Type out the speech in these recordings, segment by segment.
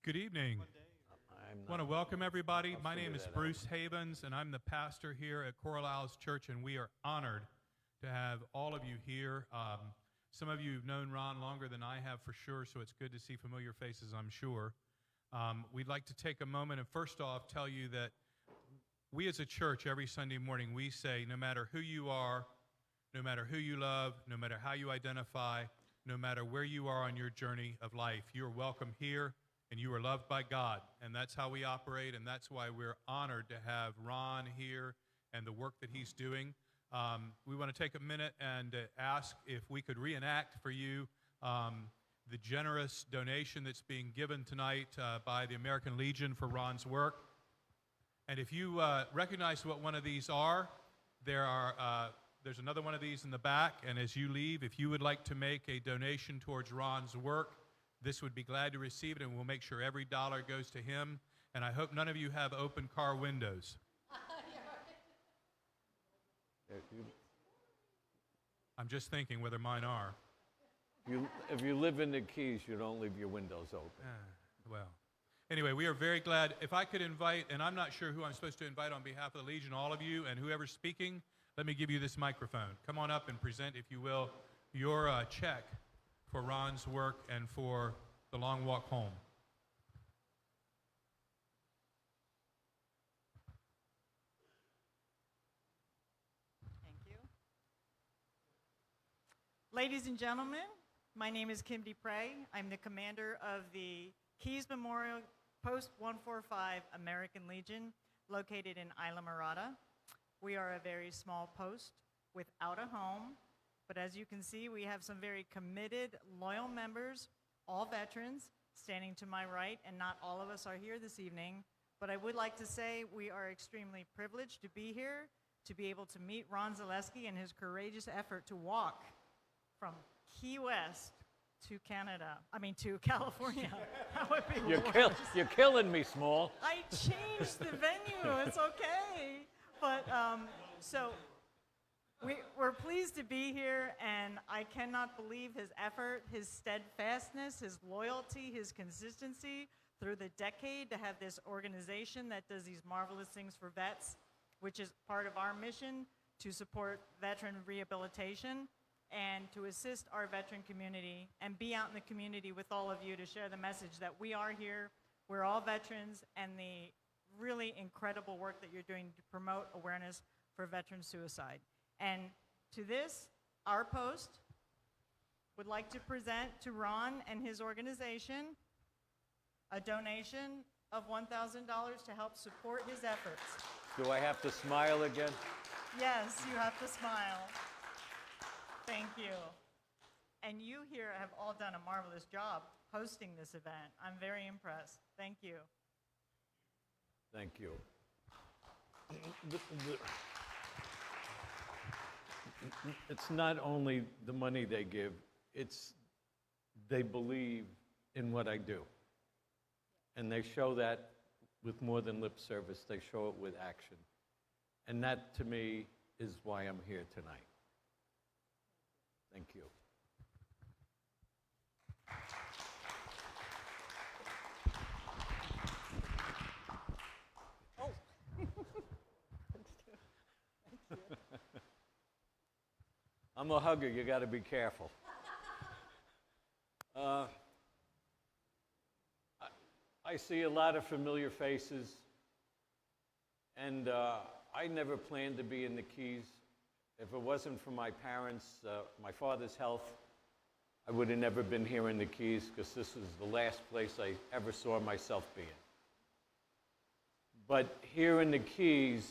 Good evening. I want to welcome everybody. My name is Bruce Havens, and I'm the pastor here at Coral Isles Church, and we are honored to have all of you here. Some of you have known Ron longer than I have for sure, so it's good to see familiar faces, I'm sure. We'd like to take a moment and first off tell you that we as a church every Sunday morning, we say no matter who you are, no matter who you love, no matter how you identify, no matter where you are on your journey of life, you're welcome here and you are loved by God. And that's how we operate, and that's why we're honored to have Ron here and the work that he's doing. We want to take a minute and ask if we could reenact for you the generous donation that's being given tonight by the American Legion for Ron's work. And if you recognize what one of these are, there's another one of these in the back, and as you leave, if you would like to make a donation towards Ron's work, this would be glad to receive it, and we'll make sure every dollar goes to him. And I hope none of you have open car windows. I'm just thinking whether mine are. If you live in the Keys, you don't leave your windows open. Well, anyway, we are very glad. If I could invite, and I'm not sure who I'm supposed to invite on behalf of the Legion, all of you, and whoever's speaking, let me give you this microphone. Come on up and present, if you will, your check for Ron's work and for the long walk home. Thank you. Ladies and gentlemen, my name is Kim DePrey. I'm the commander of the Keys Memorial Post 145 American Legion, located in Isla Mirada. We are a very small post without a home, but as you can see, we have some very committed, loyal members, all veterans, standing to my right, and not all of us are here this evening. But I would like to say we are extremely privileged to be here, to be able to meet Ron Zaleski and his courageous effort to walk from Key West to to California. That would be You're killing me, Small. I changed the venue, it's okay. But we're pleased to be here, and I cannot believe his effort, his steadfastness, his loyalty, his consistency through the decade to have this organization that does these marvelous things for vets, which is part of our mission to support veteran rehabilitation and to assist our veteran community and be out in the community with all of you to share the message that we are here, we're all veterans, and the really incredible work that you're doing to promote awareness for veteran suicide. And to this, our post would like to present to Ron and his organization a donation of $1,000 to help support his efforts. Do I have to smile again? Yes, you have to smile. Thank you. And you here have all done a marvelous job hosting this event. I'm very impressed. Thank you. Thank you. It's not only the money they give, it's they believe in what I do. And they show that with more than lip service. They show it with action. And that, to me, is why I'm here tonight. Thank you. I'm a hugger, you got to be careful. I see a lot of familiar faces, and I never planned to be in the Keys. If it wasn't for my parents, my father's health, I would have never been here in the Keys, because this is the last place I ever saw myself being. But here in the Keys,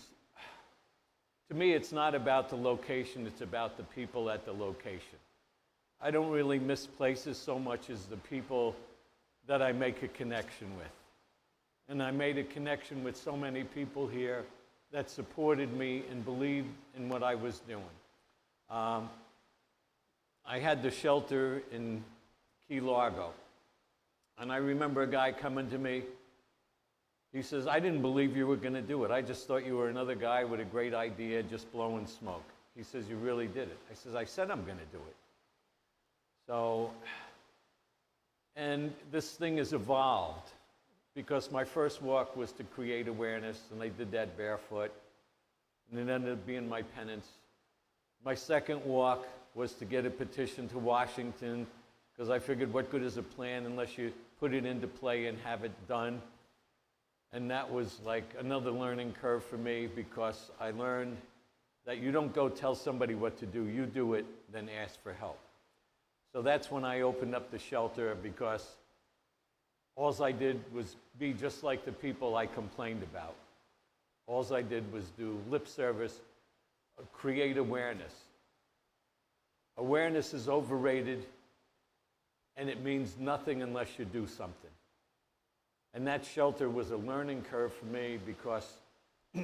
to me, it's not about the location, it's about the people at the location. I don't really miss places so much as the people that I make a connection with. And I made a connection with so many people here that supported me and believed in what I was doing. I had the shelter in Key Largo, and I remember a guy coming to me. He says, I didn't believe you were going to do it. I just thought you were another guy with a great idea just blowing smoke. He says, you really did it. I says, I said I'm going to do it. So, and this thing has evolved. because my first walk was to create awareness, and I did that barefoot, and it ended up being my penance. My second walk was to get a petition to Washington, because I figured what good is a plan unless you put it into play and have it done. And that was like another learning curve for me, because I learned that you don't go tell somebody what to do, you do it, then ask for help. So that's when I opened up the shelter, because all I did was be just like the people I complained about. All I did was do lip service, create awareness. Awareness is overrated, and it means nothing unless you do something. And that shelter was a learning curve for me, because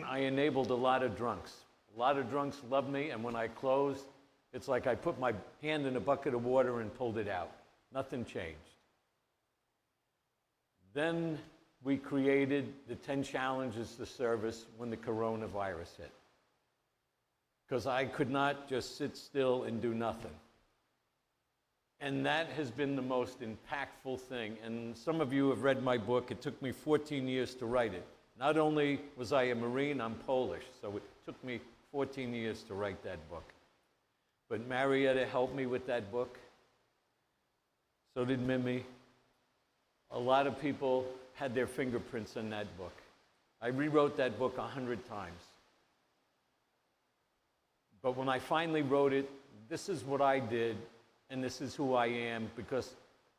I enabled a lot of drunks. A lot of drunks loved me, and when I closed, it's like I put my hand in a bucket of water and pulled it out. Nothing changed. Then we created the 10 challenges to service when the coronavirus hit, because I could not just sit still and do nothing. And that has been the most impactful thing. And some of you have read my book. It took me 14 years to write it. Not only was I a Marine, I'm Polish, so it took me 14 years to write that book. But Marietta helped me with that book. So did Mimi. A lot of people had their fingerprints in that book. I rewrote that book 100 times. But when I finally wrote it, this is what I did, and this is who I am, because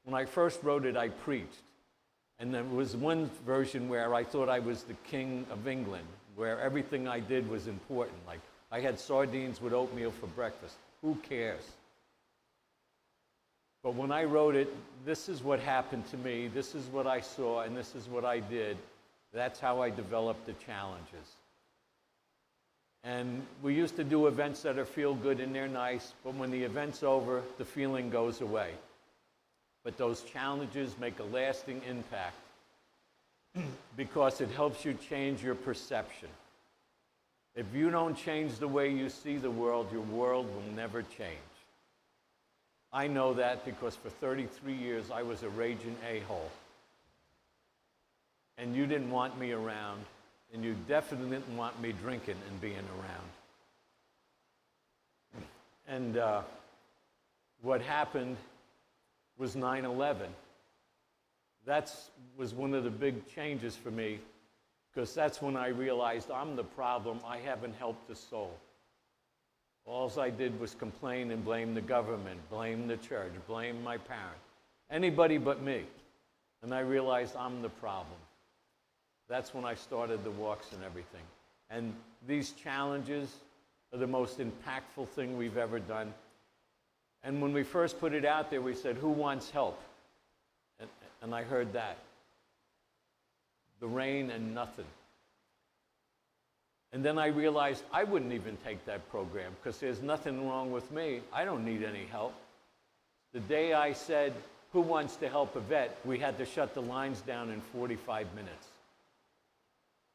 when I first wrote it, I preached. And there was one version where I thought I was the king of England, where everything I did was important. Like, I had sardines with oatmeal for breakfast. Who cares? But when I wrote it, this is what happened to me, this is what I saw, and this is what I did. That's how I developed the challenges. And we used to do events that are feel good and they're nice, but when the event's over, the feeling goes away. But those challenges make a lasting impact because it helps you change your perception. If you don't change the way you see the world, your world will never change. I know that because for 33 years I was a raging a-hole. And you didn't want me around, and you definitely didn't want me drinking and being around. And what happened was 9/11. That was one of the big changes for me, because that's when I realized I'm the problem. I haven't helped the soul. All I did was complain and blame the government, blame the church, blame my parents, anybody but me. And I realized I'm the problem. That's when I started the walks and everything. And these challenges are the most impactful thing we've ever done. And when we first put it out there, we said, who wants help? And I heard that. The rain and nothing. And then I realized I wouldn't even take that program, because there's nothing wrong with me. I don't need any help. The day I said, who wants to help a vet, we had to shut the lines down in 45 minutes.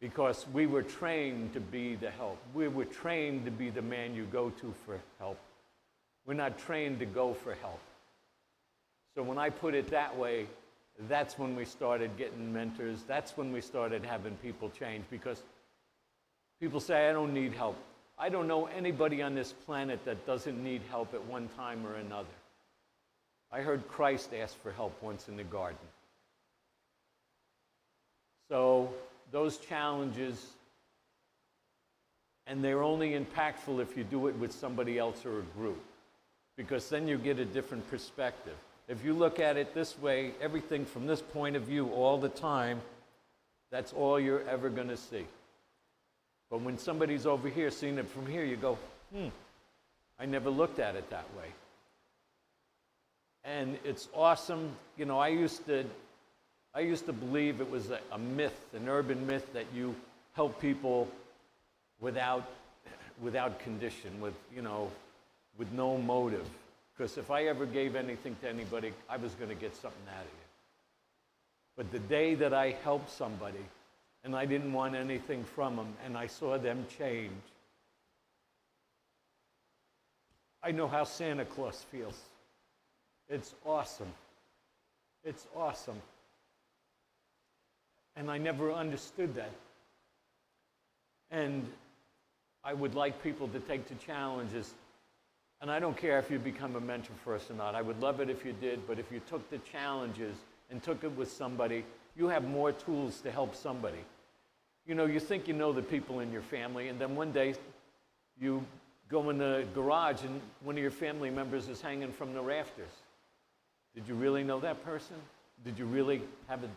Because we were trained to be the help. We were trained to be the man you go to for help. We're not trained to go for help. So when I put it that way, that's when we started getting mentors. That's when we started having people change, because people say, I don't need help. I don't know anybody on this planet that doesn't need help at one time or another. I heard Christ ask for help once in the garden. So those challenges, and they're only impactful if you do it with somebody else or a group, because then you get a different perspective. If you look at it this way, everything from this point of view all the time, that's all you're ever going to see. But when somebody's over here seeing it from here, you go, I never looked at it that way. And it's awesome. You know, I used to believe it was a myth, an urban myth, that you help people without condition, with no motive. Because if I ever gave anything to anybody, I was going to get something out of it. But the day that I helped somebody, and I didn't want anything from them, and I saw them change, I know how Santa Claus feels. It's awesome. It's awesome. And I never understood that. And I would like people to take the challenges. And I don't care if you become a mentor first or not. I would love it if you did, but if you took the challenges and took it with somebody, you have more tools to help somebody. You know, you think you know the people in your family, and then one day you go in the garage and one of your family members is hanging from the rafters. Did you really know that person? Did you really have a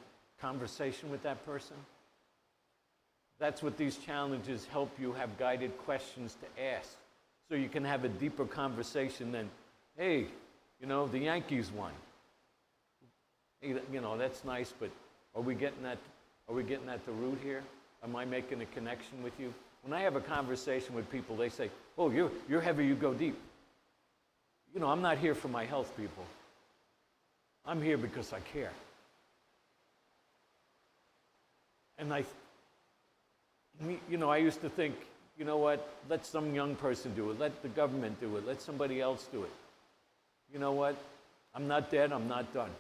conversation with that person? That's what these challenges help you have guided questions to ask. So you can have a deeper conversation than, hey, you know, the Yankees won. Hey, you know, that's nice, but are we getting at the root here? Am I making a connection with you? When I have a conversation with people, they say, oh, you're heavy, you go deep. You know, I'm not here for my health, people. I'm here because I care. And I used to think, you know what, let some young person do it, let the government do it, let somebody else do it. You know what, I'm not dead, I'm not done.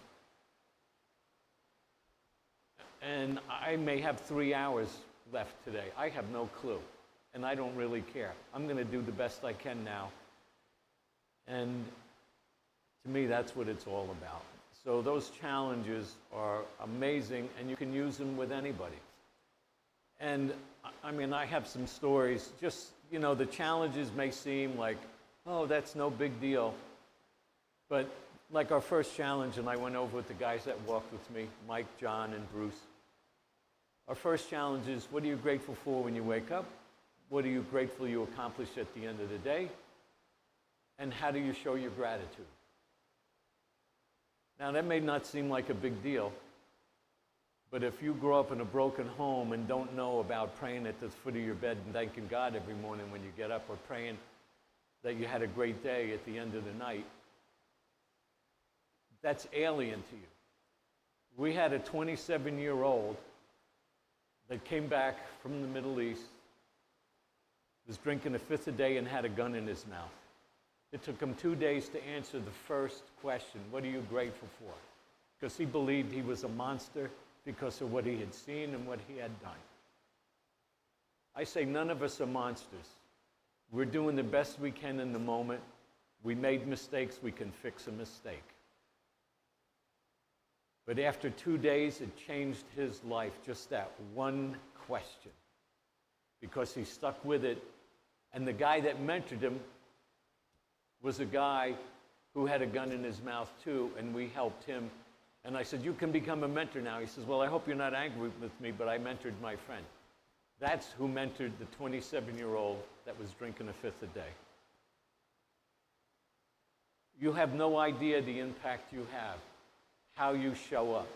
And I may have 3 hours left today. I have no clue, and I don't really care. I'm going to do the best I can now. And to me, that's what it's all about. So those challenges are amazing, and you can use them with anybody. And I mean, I have some stories. Just, you know, the challenges may seem like, oh, that's no big deal. But like our first challenge, and I went over with the guys that walked with me, Mike, John, and Bruce. Our first challenge is, what are you grateful for when you wake up? What are you grateful you accomplished at the end of the day? And how do you show your gratitude? Now, that may not seem like a big deal, but if you grow up in a broken home and don't know about praying at the foot of your bed and thanking God every morning when you get up, or praying that you had a great day at the end of the night, that's alien to you. We had a 27-year-old that came back from the Middle East, was drinking a fifth a day and had a gun in his mouth. It took him 2 days to answer the first question, what are you grateful for? Because he believed he was a monster because of what he had seen and what he had done. I say none of us are monsters. We're doing the best we can in the moment. We made mistakes, we can fix a mistake. But after 2 days, it changed his life, just that one question, because he stuck with it. And the guy that mentored him was a guy who had a gun in his mouth too, and we helped him. And I said, you can become a mentor now. He says, well, I hope you're not angry with me, but I mentored my friend. That's who mentored the 27-year-old that was drinking a fifth a day. You have no idea the impact you have, how you show up.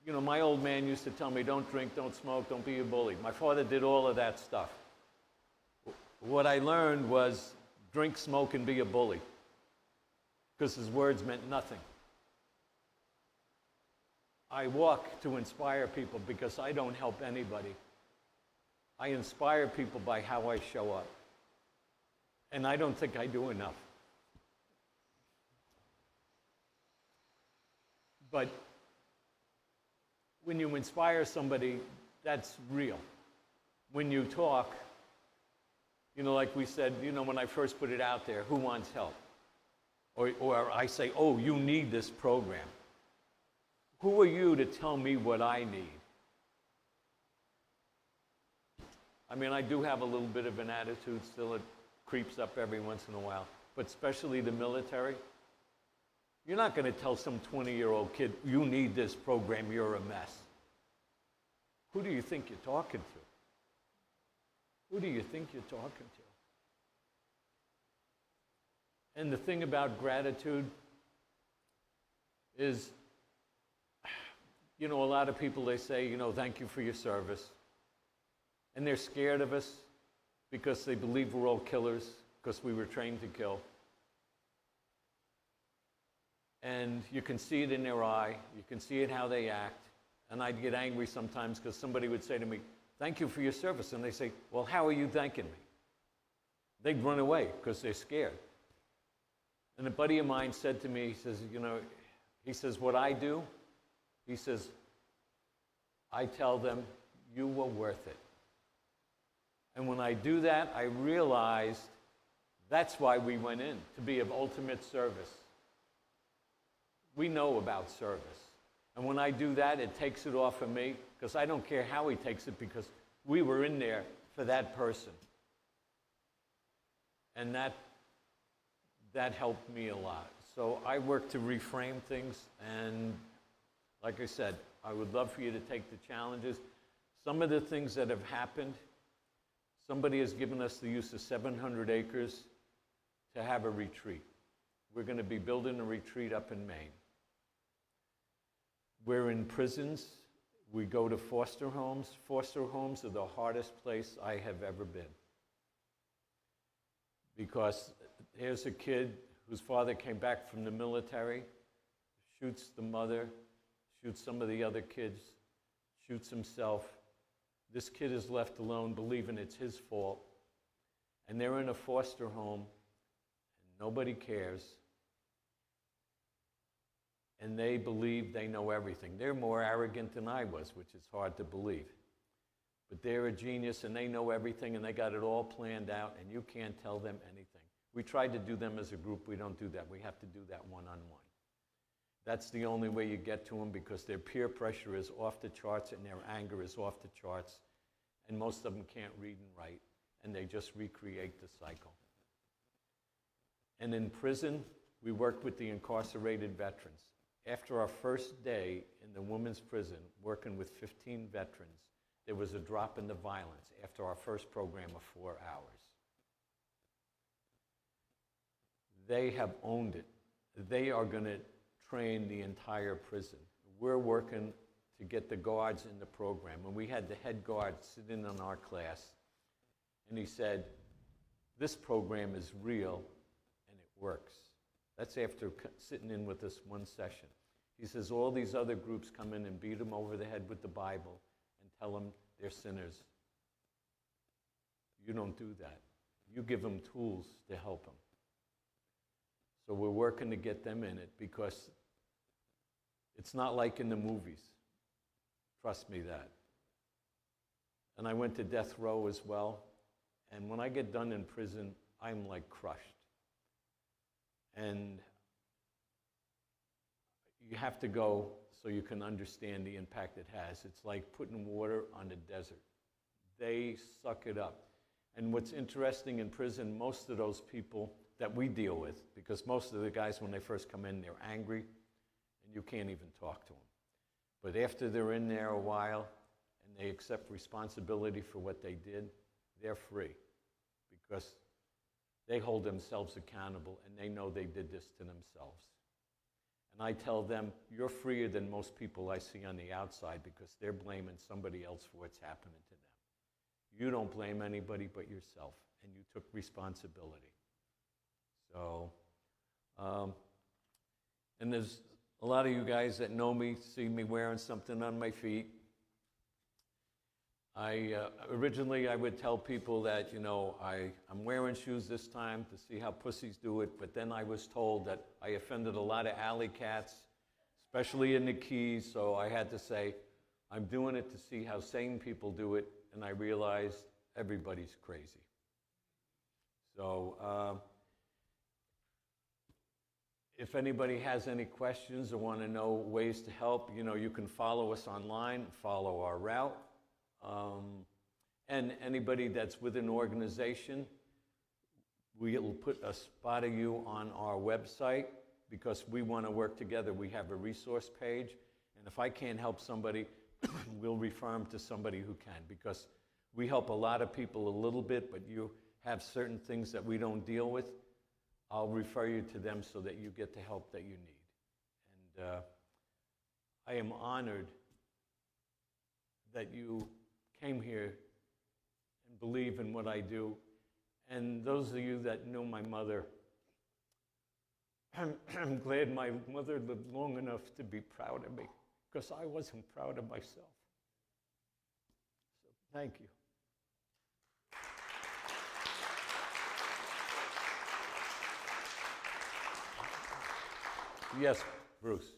You know, my old man used to tell me, don't drink, don't smoke, don't be a bully. My father did all of that stuff. What I learned was drink, smoke, and be a bully, because his words meant nothing. I walk to inspire people because I don't help anybody. I inspire people by how I show up. And I don't think I do enough. But when you inspire somebody, that's real. When you talk, you know, like we said, you know, when I first put it out there, who wants help? Or I say, oh, you need this program. Who are you to tell me what I need? I mean, I do have a little bit of an attitude still. It creeps up every once in a while. But especially the military. You're not going to tell some 20-year-old kid, you need this program, you're a mess. Who do you think you're talking to? Who do you think you're talking to? And the thing about gratitude is, you know, a lot of people, they say, you know, thank you for your service. And they're scared of us because they believe we're all killers, because we were trained to kill. And you can see it in their eye. You can see it how they act. And I'd get angry sometimes because somebody would say to me, thank you for your service. And they say, well, how are you thanking me? They'd run away because they're scared. And a buddy of mine said to me, he says, you know, he says, what I do, he says, I tell them, you were worth it. And when I do that, I realized that's why we went in, to be of ultimate service. We know about service. And when I do that, it takes it off of me, because I don't care how he takes it, because we were in there for that person. And that helped me a lot. So I work to reframe things, and like I said, I would love for you to take the challenges. Some of the things that have happened, somebody has given us the use of 700 acres to have a retreat. We're going to be building a retreat up in Maine. We're in prisons. We go to foster homes. Foster homes are the hardest place I have ever been. Because here's a kid whose father came back from the military, shoots the mother, shoots some of the other kids, shoots himself. This kid is left alone, believing it's his fault. And they're in a foster home, and nobody cares. And they believe they know everything. They're more arrogant than I was, which is hard to believe. But they're a genius, and they know everything, and they got it all planned out, and you can't tell them anything. We tried to do them as a group. We don't do that. We have to do that one-on-one. That's the only way you get to them, because their peer pressure is off the charts, and their anger is off the charts, and most of them can't read and write, and they just recreate the cycle. And in prison, we worked with the incarcerated veterans. After our first day in the women's prison, working with 15 veterans, there was a drop in the violence after our first program of 4 hours. They have owned it. They are going to train the entire prison. We're working to get the guards in the program. And we had the head guard sit in on our class, and he said, this program is real, and it works. That's after sitting in with us one session. He says, all these other groups come in and beat them over the head with the Bible and tell them they're sinners. You don't do that. You give them tools to help them. So we're working to get them in it, because it's not like in the movies. Trust me that. And I went to death row as well. And when I get done in prison, I'm like crushed. And you have to go so you can understand the impact it has. It's like putting water on the desert. They suck it up. And what's interesting in prison, most of those people that we deal with, because most of the guys, when they first come in, they're angry, and you can't even talk to them. But after they're in there a while, and they accept responsibility for what they did, they're free, because they hold themselves accountable, and they know they did this to themselves. And I tell them, you're freer than most people I see on the outside, because they're blaming somebody else for what's happening to them. You don't blame anybody but yourself, and you took responsibility. So, and there's a lot of you guys that know me, see me wearing something on my feet. Originally I would tell people that, I'm wearing shoes this time to see how pussies do it, but then I was told that I offended a lot of alley cats, especially in the Keys, so I had to say, I'm doing it to see how sane people do it, and I realized everybody's crazy. So, if anybody has any questions or want to know ways to help, you can follow us online, follow our route. And anybody that's with an organization, we'll put a spot of you on our website, because we want to work together. We have a resource page, and if I can't help somebody, we'll refer them to somebody who can, because we help a lot of people a little bit, but you have certain things that we don't deal with. I'll refer you to them so that you get the help that you need. And I am honored that you came here and believe in what I do. And those of you that know my mother, I'm glad my mother lived long enough to be proud of me, because I wasn't proud of myself. So thank you. Yes, Bruce.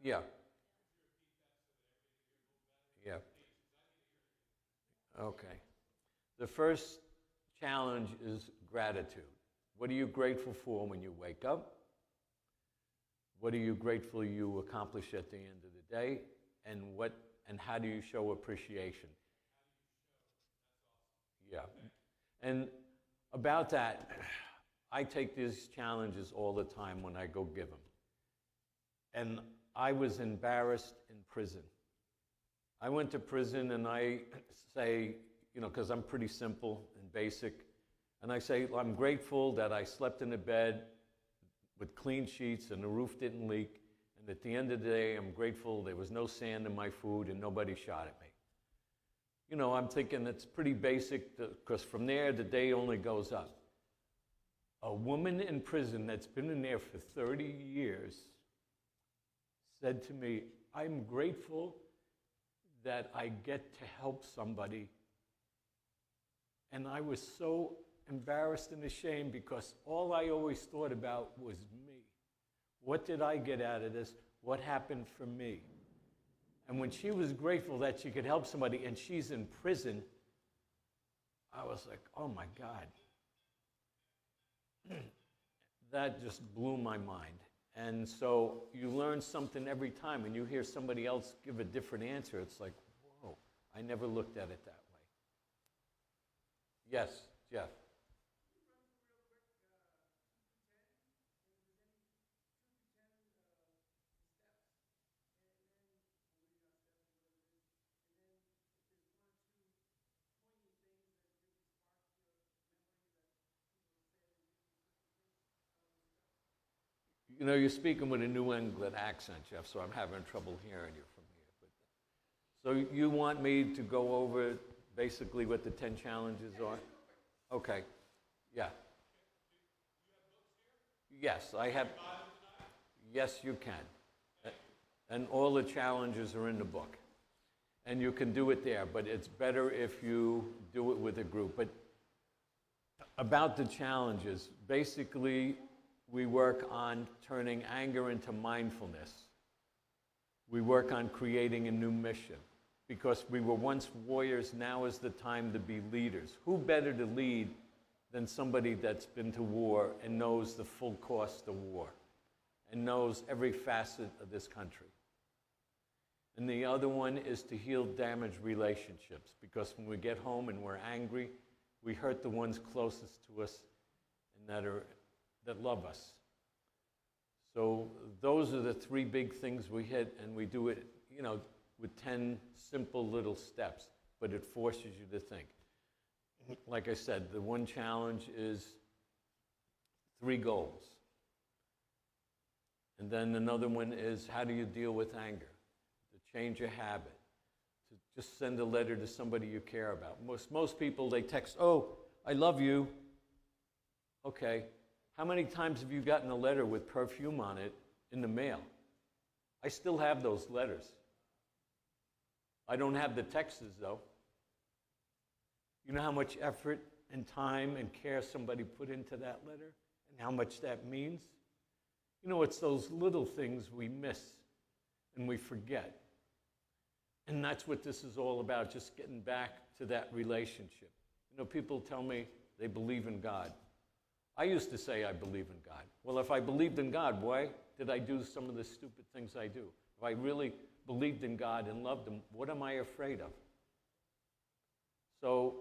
Yeah. Yeah. Okay. The first challenge is gratitude. What are you grateful for when you wake up? What are you grateful you accomplish at the end of the day? And how do you show appreciation? Yeah. And about that, I take these challenges all the time when I go give them. And I was embarrassed in prison. I went to prison and I say, because I'm pretty simple and basic, and I say, I'm grateful that I slept in a bed with clean sheets and the roof didn't leak, and at the end of the day, I'm grateful there was no sand in my food and nobody shot at me. I'm thinking it's pretty basic, because from there, the day only goes up. A woman in prison that's been in there for 30 years said to me, I'm grateful that I get to help somebody. And I was so embarrassed and ashamed because all I always thought about was me. What did I get out of this? What happened for me? And when she was grateful that she could help somebody and she's in prison, I was like, oh my God. That just blew my mind. And so you learn something every time. When you hear somebody else give a different answer, it's like, whoa, I never looked at it that way. Yes, Jeff. You're speaking with a New England accent, Jeff, so I'm having trouble hearing you from here. So you want me to go over basically what the 10 challenges are? Okay. Yeah. Yes, I have. Yes, you can. And all the challenges are in the book. And you can do it there, but it's better if you do it with a group. But about the challenges, basically, we work on turning anger into mindfulness. We work on creating a new mission. Because we were once warriors, now is the time to be leaders. Who better to lead than somebody that's been to war and knows the full cost of war and knows every facet of this country? And the other one is to heal damaged relationships, because when we get home and we're angry, we hurt the ones closest to us and that love us. So those are the 3 big things we hit, and we do it, with 10 simple little steps, but it forces you to think. Like I said, the one challenge is 3 goals. And then another one is, how do you deal with anger? To change a habit. To just send a letter to somebody you care about. Most people, they text, oh, I love you. Okay. How many times have you gotten a letter with perfume on it in the mail? I still have those letters. I don't have the texts, though. You know how much effort and time and care somebody put into that letter and how much that means? It's those little things we miss and we forget. And that's what this is all about, just getting back to that relationship. People tell me they believe in God. I used to say I believe in God. Well, if I believed in God, why did I do some of the stupid things I do? If I really believed in God and loved Him, what am I afraid of? So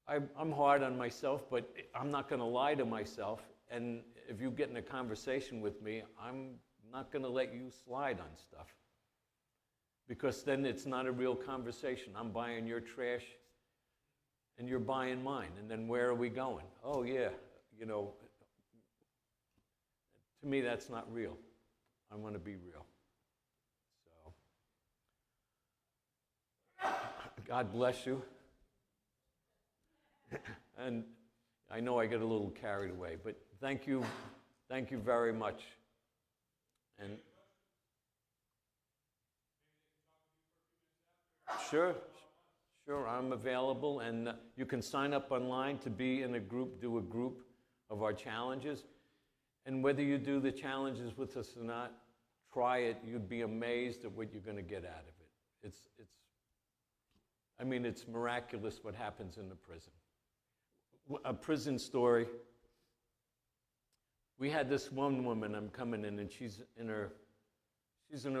I'm hard on myself, but I'm not going to lie to myself. And if you get in a conversation with me, I'm not going to let you slide on stuff. Because then it's not a real conversation. I'm buying your trash and you're buying mine. And then where are we going? Oh, yeah, to me, that's not real. I want to be real. So, God bless you. And I know I get a little carried away, but thank you very much. And sure, I'm available, and you can sign up online to be in a group, do a group of our challenges. And whether you do the challenges with us or not, try it, you'd be amazed at what you're going to get out of it. It's miraculous what happens in the prison. A prison story. We had this one woman, I'm coming in, and she's in her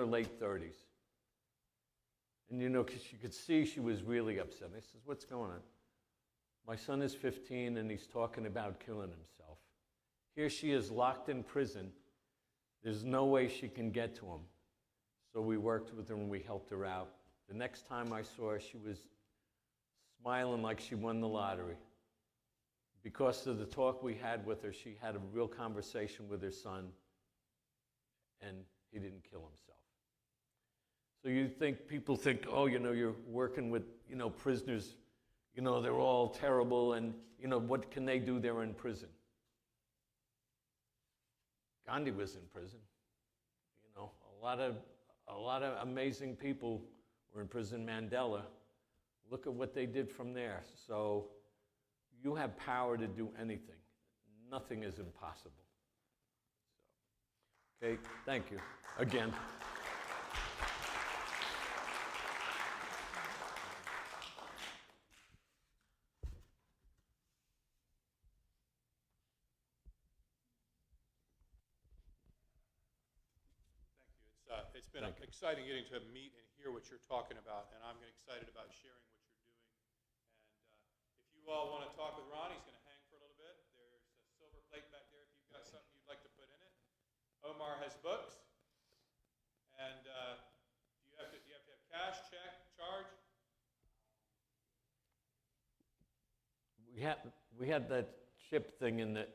late 30s. And you know, 'cause you could see she was really upset. I says, what's going on? My son is 15 and he's talking about killing himself. Here she is locked in prison. There's no way she can get to him. So we worked with her and we helped her out. The next time I saw her, she was smiling like she won the lottery. Because of the talk we had with her, she had a real conversation with her son, and he didn't kill himself. So people think, oh, you know, you're working with, you know, prisoners, you know, they're all terrible, and, you know, what can they do? They're in prison. Gandhi was in prison. You know, a lot of amazing people were in prison. Mandela, look at what they did from there. So you have power to do anything. Nothing is impossible. So, okay, thank you again. It's been exciting getting to meet and hear what you're talking about, and I'm excited about sharing what you're doing. And if you all want to talk with Ron, he's going to hang for a little bit. There's a silver plate back there if you've got something you'd like to put in it. Omar has books. And do you have to have cash, check, charge? We had that chip thing in the